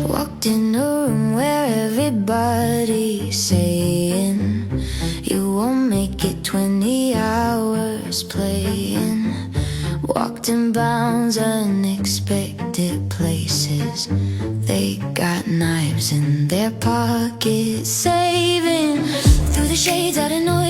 Walked in a room where everybody's saying you won't make it 20 hours playing. Walked in bounds, unexpected places. They got knives in their pockets, saving through the shades. I don't know